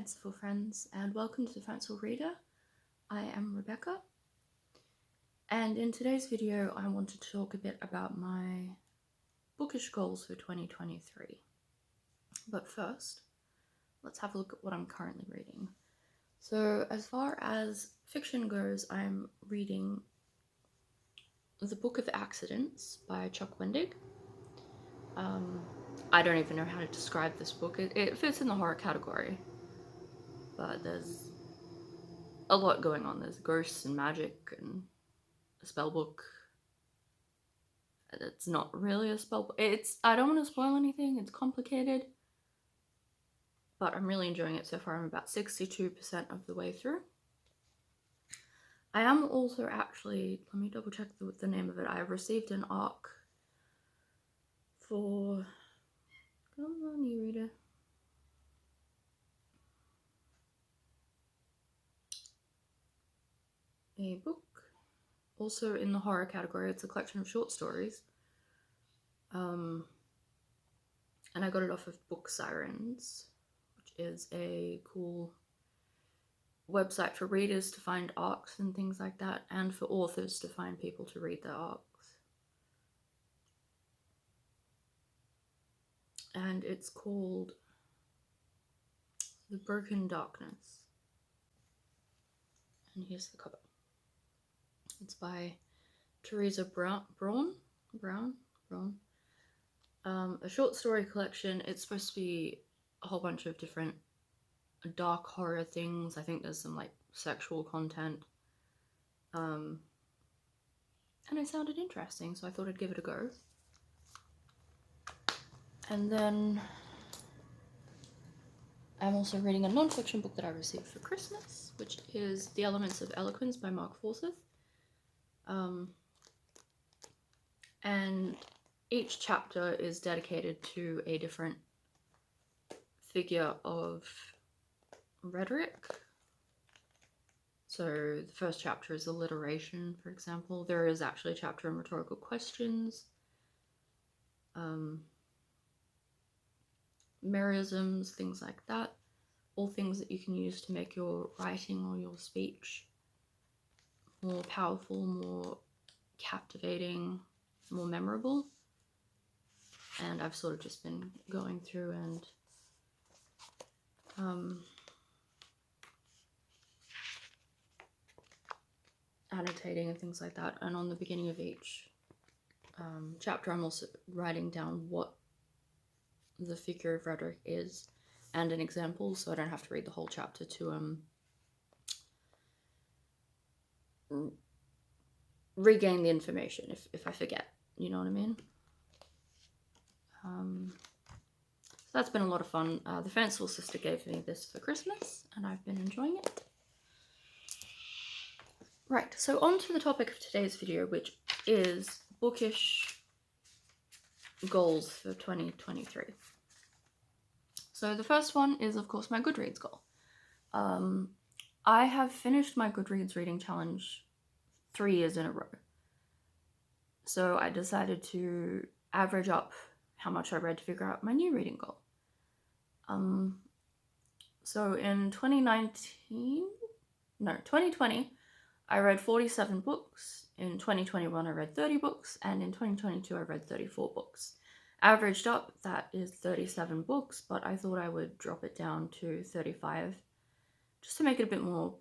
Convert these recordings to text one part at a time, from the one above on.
Fanciful Friends, and welcome to the Fanciful Reader. I am Rebecca, and in today's video I wanted to talk a bit about my bookish goals for 2023. But first, let's have a look at what I'm currently reading. So as far as fiction goes, I'm reading The Book of Accidents by Chuck Wendig. I don't even know how to describe this book. It fits in the horror category, but there's a lot going on. There's ghosts and magic and a spell book. It's not really a spell book. I don't want to spoil anything. It's complicated, but I'm really enjoying it so far. I'm about 62% of the way through. I am also actually, let me double check the name of it. I received an ARC for, come on, you reader. A book, also in the horror category. It's a collection of short stories. And I got it off of Book Sirens, which is a cool website for readers to find ARCs and things like that, and for authors to find people to read their ARCs. And it's called The Broken Darkness. And here's the cover. It's by Teresa Brown. A short story collection. It's supposed to be a whole bunch of different dark horror things. I think there's some like sexual content. And it sounded interesting, so I thought I'd give it a go. And then I'm also reading a non-fiction book that I received for Christmas, which is The Elements of Eloquence by Mark Forsyth. And each chapter is dedicated to a different figure of rhetoric. So the first chapter is alliteration, for example. There is actually a chapter on rhetorical questions, merisms, things like that. All things that you can use to make your writing or your speech more powerful, more captivating, more memorable. And I've sort of just been going through and annotating and things like that. And on the beginning of each chapter, I'm also writing down what the figure of rhetoric is and an example, so I don't have to read the whole chapter to regain the information if I forget, you know what I mean? So that's been a lot of fun. The Fanciful sister gave me this for Christmas, and I've been enjoying it. Right, so on to the topic of today's video, which is bookish goals for 2023. So the first one is, of course, my Goodreads goal. I have finished my Goodreads reading challenge 3 years in a row. So I decided to average up how much I read to figure out my new reading goal. So in 2020, I read 47 books. In 2021, I read 30 books. And in 2022, I read 34 books. Averaged up, that is 37 books, but I thought I would drop it down to 35 just to make it a bit more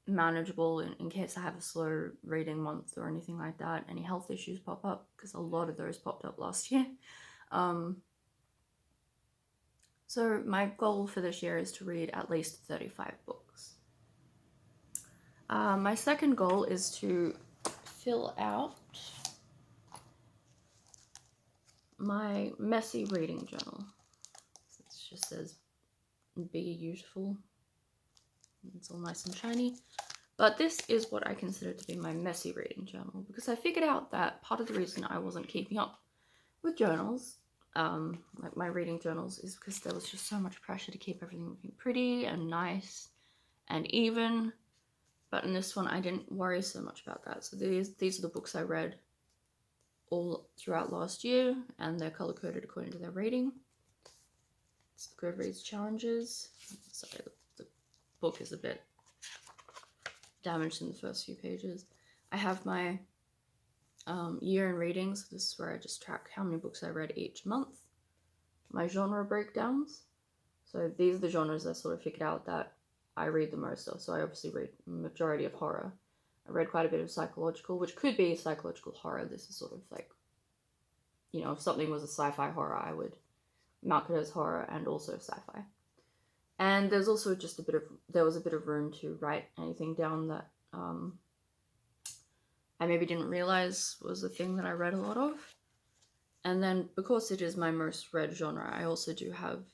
manageable in case I have a slow reading month or anything like that, any health issues pop up, because a lot of those popped up last year. So my goal for this year is to read at least 35 books. My second goal is to fill out my messy reading journal. It just says be beautiful. It's all nice and shiny. But this is what I consider to be my messy reading journal, because I figured out that part of the reason I wasn't keeping up with journals, like my reading journals, is because there was just so much pressure to keep everything looking pretty and nice and even. But in this one, I didn't worry so much about that. So these are the books I read all throughout last year, and they're color-coded according to their rating. It's the Goodreads challenges. Sorry, the book is a bit damaged in the first few pages. I have my year in reading, so this is where I just track how many books I read each month. My genre breakdowns. So these are the genres I sort of figured out that I read the most of. So I obviously read the majority of horror. I read quite a bit of psychological, which could be psychological horror. This is sort of like, you know, if something was a sci-fi horror, I would mark it as horror and also sci-fi. And there's also just there was a bit of room to write anything down that I maybe didn't realize was a thing that I read a lot of. And then because it is my most read genre, I also do have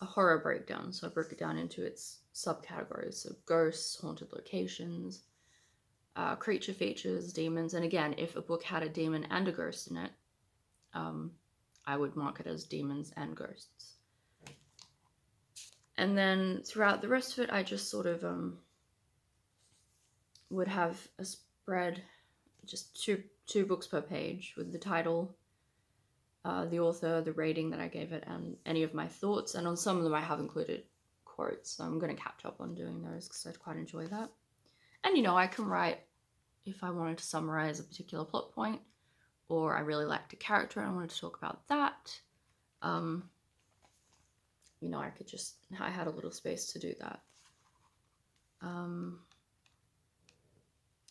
a horror breakdown. So I broke it down into its subcategories. So ghosts, haunted locations, creature features, demons. And again, if a book had a demon and a ghost in it, I would mark it as demons and ghosts. And then throughout the rest of it, I just sort of would have a spread, just two books per page with the title, the author, the rating that I gave it, and any of my thoughts. And on some of them I have included quotes, so I'm going to catch up on doing those because I'd quite enjoy that. And you know, I can write if I wanted to summarize a particular plot point, or I really liked a character and I wanted to talk about that. You know, I had a little space to do that.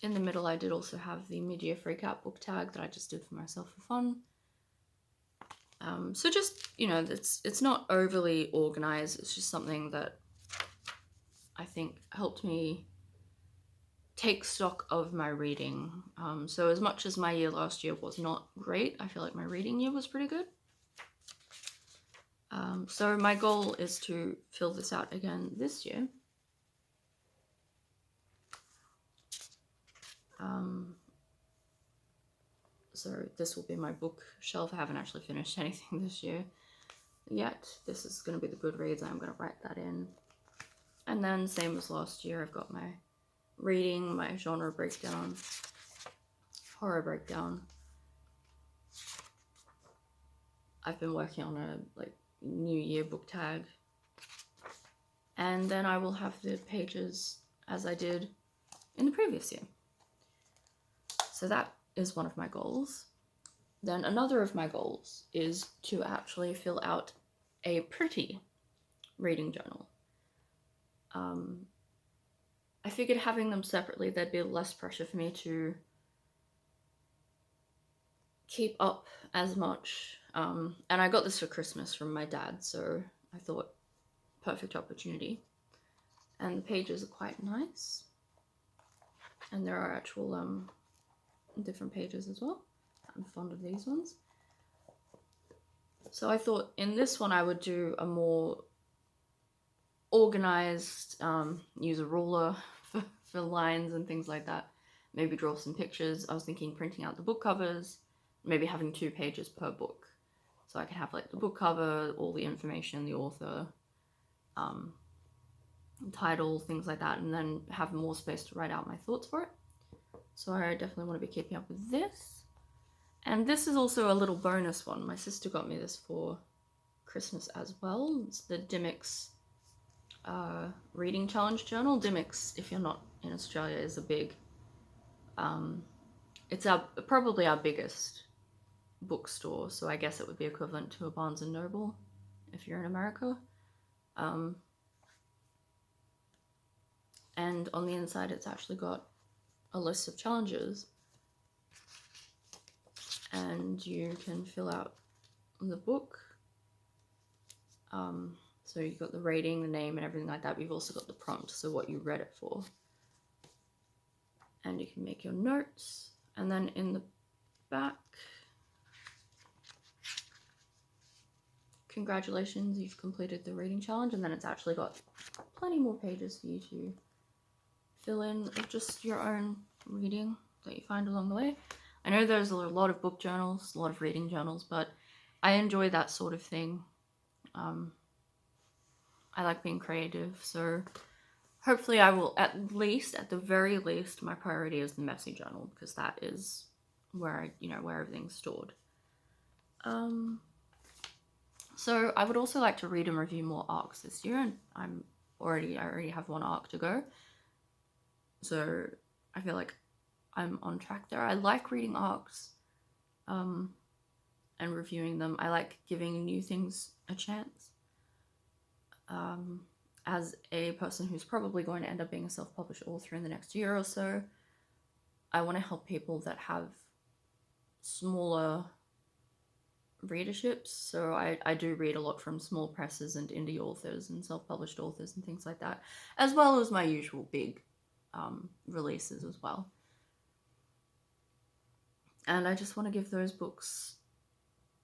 In the middle, I did also have the mid-year freakout book tag that I just did for myself for fun. So just, you know, it's not overly organized. It's just something that I think helped me take stock of my reading. So as much as my year last year was not great, I feel like my reading year was pretty good. So my goal is to fill this out again this year. So this will be my bookshelf. I haven't actually finished anything this year yet. This is going to be the Goodreads. I'm going to write that in. And then same as last year, I've got my reading, my genre breakdown, horror breakdown. I've been working on a New Year book tag. And then I will have the pages as I did in the previous year. So that is one of my goals. Then another of my goals is to actually fill out a pretty reading journal. I figured having them separately, there'd be less pressure for me to keep up as much. And I got this for Christmas from my dad, so I thought perfect opportunity. And the pages are quite nice. And there are actual different pages as well. I'm fond of these ones. So I thought in this one I would do a more organized, use a ruler for lines and things like that. Maybe draw some pictures. I was thinking printing out the book covers, maybe having 2 pages per book. So I could have like the book cover, all the information, the author, title, things like that, and then have more space to write out my thoughts for it. So I definitely want to be keeping up with this. And this is also a little bonus one. My sister got me this for Christmas as well. It's the Dimmicks Reading Challenge Journal. Dimmicks, if you're not in Australia, is a big... it's probably our biggest bookstore, so I guess it would be equivalent to a Barnes & Noble if you're in America. And on the inside it's actually got a list of challenges, and you can fill out the book. So you've got the rating, the name, and everything like that. But you've also got the prompt, so what you read it for. And you can make your notes. And then in the back, congratulations, you've completed the reading challenge. And then it's actually got plenty more pages for you to fill in of just your own reading that you find along the way. I know there's a lot of book journals, a lot of reading journals, but I enjoy that sort of thing. I like being creative, so hopefully I will at the very least, my priority is the messy journal, because that is where where everything's stored. So I would also like to read and review more arcs this year, and I'm I already have one arc to go. So I feel like I'm on track there. I like reading arcs and reviewing them. I like giving new things a chance. As a person who's probably going to end up being a self-published author in the next year or so, I want to help people that have smaller readerships. So I do read a lot from small presses and indie authors and self-published authors and things like that, as well as my usual big releases as well. And I just want to give those books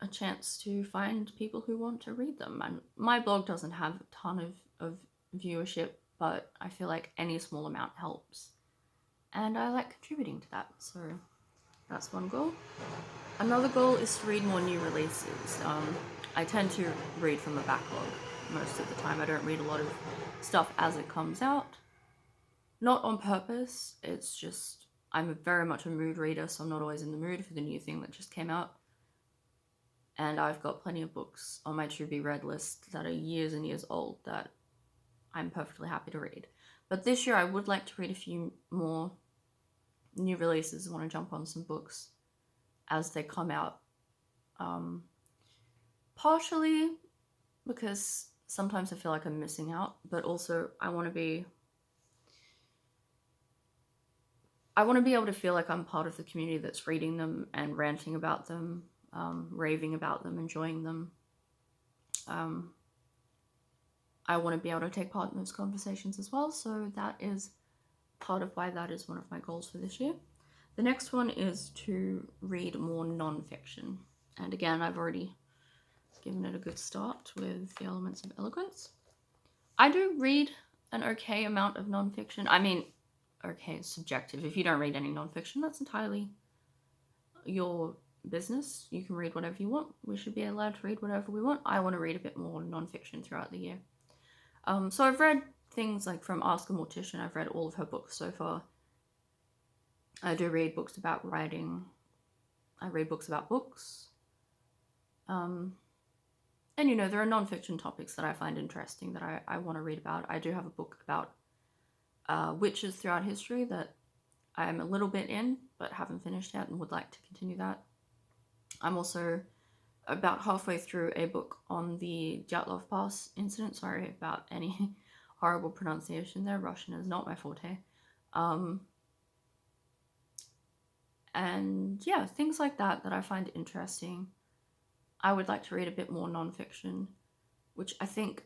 a chance to find people who want to read them. And my blog doesn't have a ton of viewership, but I feel like any small amount helps. And I like contributing to that, so that's one goal. Another goal is to read more new releases. I tend to read from a backlog most of the time. I don't read a lot of stuff as it comes out. Not on purpose, it's just I'm very much a mood reader, so I'm not always in the mood for the new thing that just came out. And I've got plenty of books on my to be read list that are years and years old that I'm perfectly happy to read. But this year I would like to read a few more new releases. I want to jump on some books as they come out. Partially because sometimes I feel like I'm missing out, but also I want to be able to feel like I'm part of the community that's reading them and ranting about them, raving about them, enjoying them. I want to be able to take part in those conversations as well, so that is part of why that is one of my goals for this year. The next one is to read more non-fiction. And again, I've already given it a good start with The Elements of Eloquence. I do read an okay amount of non-fiction. I mean, okay, it's subjective. If you don't read any non-fiction, that's entirely your business. You can read whatever you want. We should be allowed to read whatever we want. I want to read a bit more non-fiction throughout the year. So I've read things like from Ask a Mortician. I've read all of her books so far. I do read books about writing. I read books about books. And you know, there are non-fiction topics that I find interesting that I want to read about. I do have a book about witches throughout history that I'm a little bit in, but haven't finished yet and would like to continue that. I'm also about halfway through a book on the Dyatlov Pass incident. Sorry about any horrible pronunciation there. Russian is not my forte. And yeah, things like that I find interesting. I would like to read a bit more non-fiction, which I think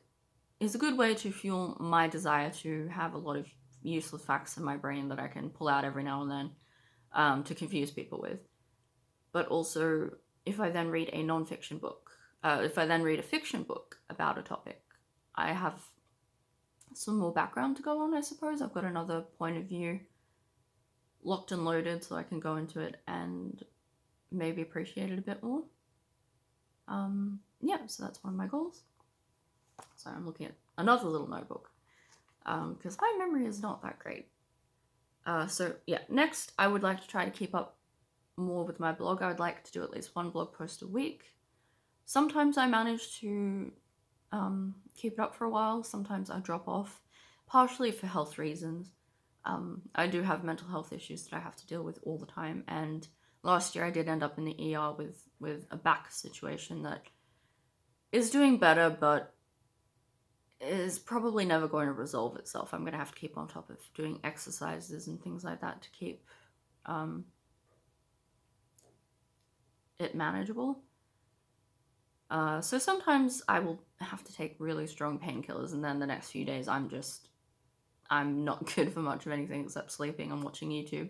is a good way to fuel my desire to have a lot of useless facts in my brain that I can pull out every now and then to confuse people with. But also, if I then read a non-fiction book, if I then read a fiction book about a topic, I have some more background to go on, I suppose. I've got another point of view locked and loaded so I can go into it and maybe appreciate it a bit more. Yeah, so that's one of my goals. So I'm looking at another little notebook because my memory is not that great. So yeah, next I would like to try to keep up more with my blog. I would like to do at least one blog post a week. Sometimes I manage to keep it up for a while. Sometimes I drop off, partially for health reasons. I do have mental health issues that I have to deal with all the time, and last year I did end up in the ER with a back situation that is doing better, but is probably never going to resolve itself. I'm going to have to keep on top of doing exercises and things like that to keep it manageable. So sometimes I will have to take really strong painkillers, and then the next few days I'm not good for much of anything except sleeping and watching YouTube.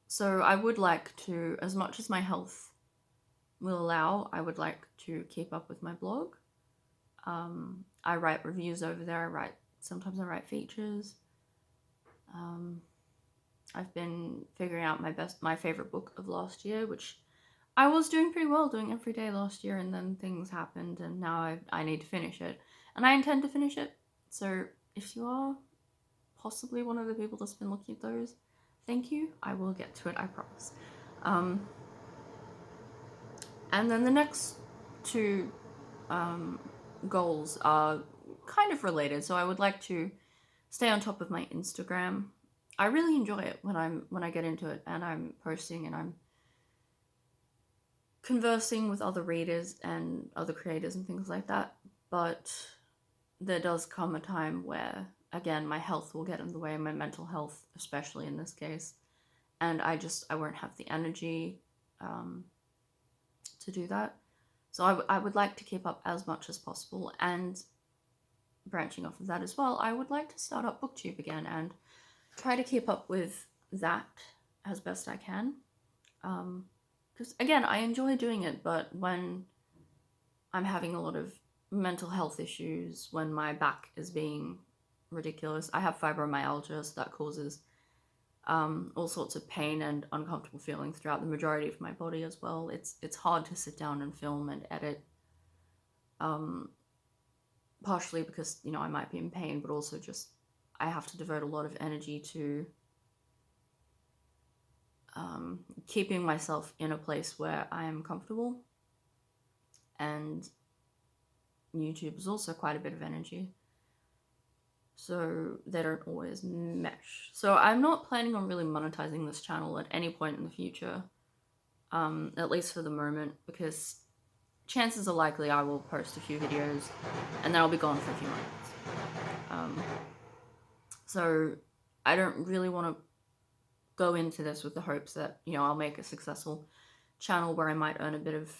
So I would like to, as much as my health will allow, I would like to keep up with my blog. I write reviews over there. Sometimes I write features. I've been figuring out my favorite book of last year, which I was doing pretty well doing every day last year, and then things happened, and now I need to finish it, and I intend to finish it. So if you are possibly one of the people that's been looking at those, thank you. I will get to it, I promise. And then the next two goals are kind of related. So I would like to stay on top of my Instagram. I really enjoy it when I get into it and I'm posting and I'm conversing with other readers and other creators and things like that. But there does come a time where, again, my health will get in the way, my mental health, especially in this case, and I won't have the energy um, to do that. So I would like to keep up as much as possible, and branching off of that as well, I would like to start up booktube again and try to keep up with that as best I can. Because again, I enjoy doing it, but when I'm having a lot of mental health issues, when my back is being ridiculous, I have fibromyalgia, so that causes all sorts of pain and uncomfortable feelings throughout the majority of my body as well. It's hard to sit down and film and edit, partially because I might be in pain, but also just I have to devote a lot of energy to keeping myself in a place where I am comfortable, and YouTube is also quite a bit of energy, so they don't always mesh. So I'm not planning on really monetizing this channel at any point in the future, at least for the moment, because chances are likely I will post a few videos and then I'll be gone for a few months. So I don't really want to go into this with the hopes that I'll make a successful channel where I might earn a bit of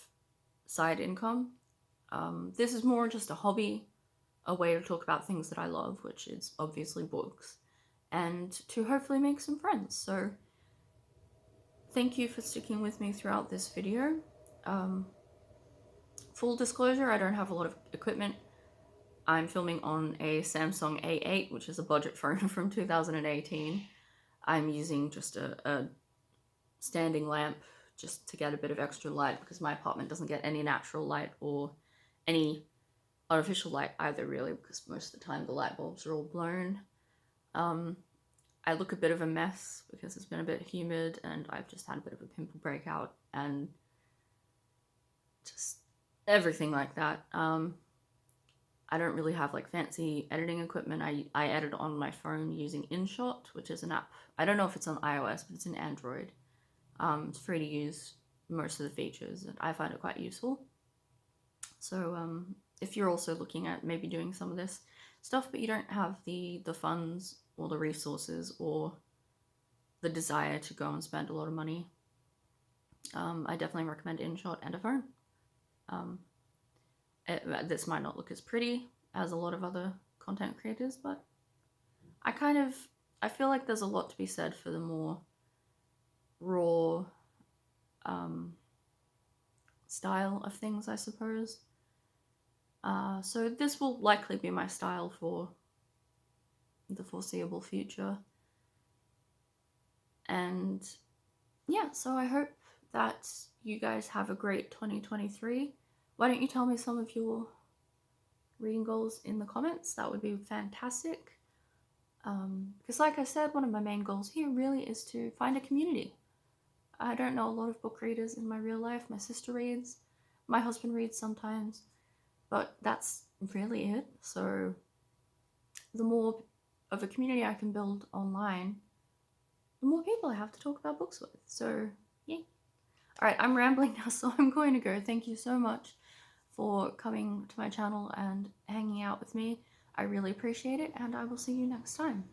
side income. This is more just a hobby, a way to talk about things that I love, which is obviously books, and to hopefully make some friends. So thank you for sticking with me throughout this video. Full disclosure, I don't have a lot of equipment. I'm filming on a Samsung A8, which is a budget phone from 2018. I'm using just a standing lamp just to get a bit of extra light, because my apartment doesn't get any natural light or any artificial light either, really, because most of the time the light bulbs are all blown. I look a bit of a mess because it's been a bit humid and I've just had a bit of a pimple breakout and just everything like that. I don't really have like fancy editing equipment. I edit on my phone using InShot, which is an app. I don't know if it's on iOS, but it's an Android. It's free to use most of the features, and I find it quite useful. So if you're also looking at maybe doing some of this stuff, but you don't have the funds or the resources or the desire to go and spend a lot of money, I definitely recommend InShot and a phone. This might not look as pretty as a lot of other content creators, but I feel like there's a lot to be said for the more raw style of things, I suppose. So this will likely be my style for the foreseeable future. And yeah, so I hope that you guys have a great 2023. Why don't you tell me some of your reading goals in the comments? That would be fantastic. Because like I said, one of my main goals here really is to find a community. I don't know a lot of book readers in my real life. My sister reads, my husband reads sometimes, but that's really it. So the more of a community I can build online, the more people I have to talk about books with. So yeah. Alright, I'm rambling now, so I'm going to go. Thank you so much for coming to my channel and hanging out with me. I really appreciate it, and I will see you next time.